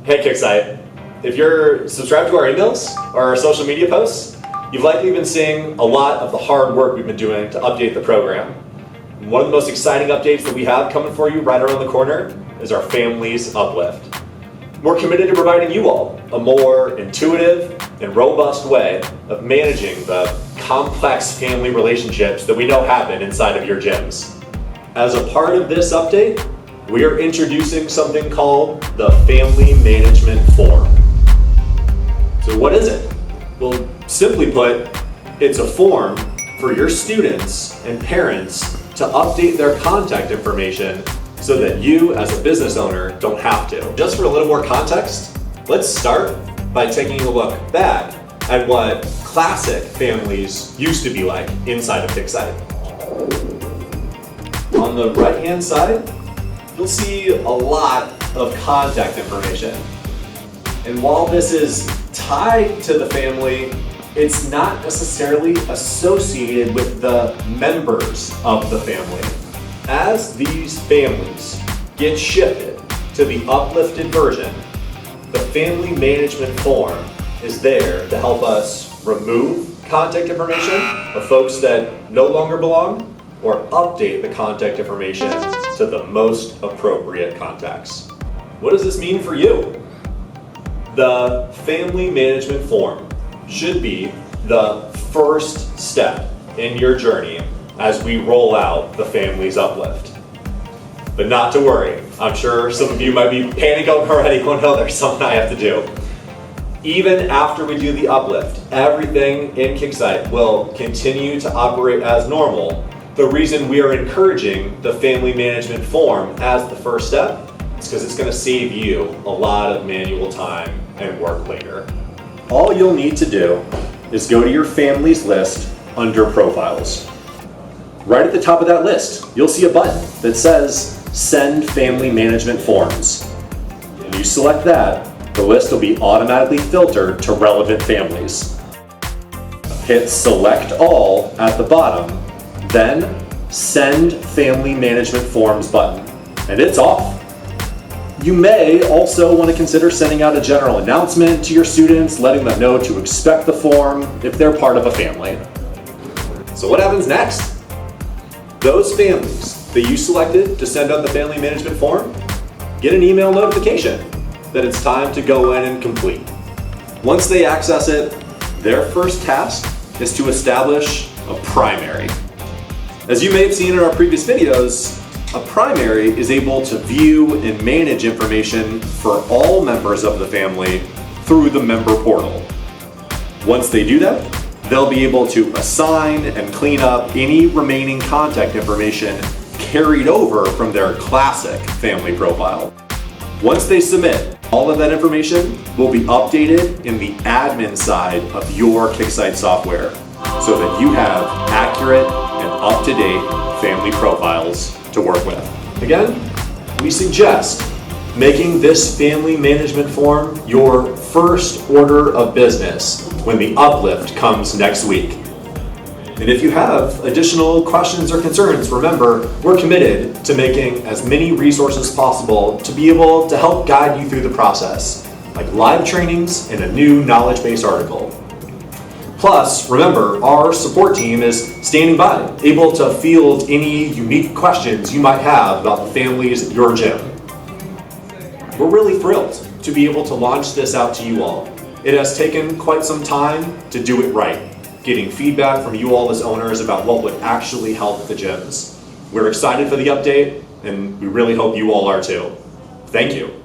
Hey Kicksite, if you're subscribed to our emails or our social media posts, you've likely been seeing a lot of the hard work we've been doing to update the program. And one of the most exciting updates that we have coming for you right around the corner is our Family's Uplift. We're committed to providing you all a more intuitive and robust way of managing the complex family relationships that we know happen inside of your gyms. As a part of this update, we are introducing something called the Family Management Form. So what is it? Well, simply put, it's a form for your students and parents to update their contact information so that you as a business owner don't have to. Just for a little more context, let's start by taking a look back at what classic families used to be like inside of Kicksite. On the right-hand side, you'll see a lot of contact information. And while this is tied to the family, it's not necessarily associated with the members of the family. As these families get shifted to the uplifted version, the Family Management Form is there to help us remove contact information of folks that no longer belong or update the contact information to the most appropriate contacts. What does this mean for you? The Family Management Form should be the first step in your journey as we roll out the Family's Uplift. But not to worry, I'm sure some of you might be panicking already. Oh no, there's something I have to do. Even after we do the uplift, everything in Kicksite will continue to operate as normal. The reason we are encouraging the Family Management Form as the first step is because it's going to save you a lot of manual time and work later. All you'll need to do is go to your family's list under Profiles. Right at the top of that list, you'll see a button that says Send Family Management Forms. When you select that, the list will be automatically filtered to relevant families. Hit Select All at the bottom, then Send Family Management Forms button, and it's off. You may also want to consider sending out a general announcement to your students, letting them know to expect the form if they're part of a family. So what happens next? Those families that you selected to send out the Family Management Form get an email notification that it's time to go in and complete. Once they access it, their first task is to establish a primary. As you may have seen in our previous videos, a primary is able to view and manage information for all members of the family through the member portal. Once they do that, they'll be able to assign and clean up any remaining contact information carried over from their classic family profile. Once they submit, all of that information will be updated in the admin side of your Kicksite software so that you have accurate and up-to-date family profiles to work with. Again, we suggest making this Family Management Form your first order of business when the uplift comes next week. And if you have additional questions or concerns, remember, we're committed to making as many resources possible to be able to help guide you through the process, like live trainings and a new knowledge-based article. Plus, remember, our support team is standing by, able to field any unique questions you might have about the families at your gym. We're really thrilled to be able to launch this out to you all. It has taken quite some time to do it right, getting feedback from you all as owners about what would actually help the gyms. We're excited for the update, and we really hope you all are too. Thank you.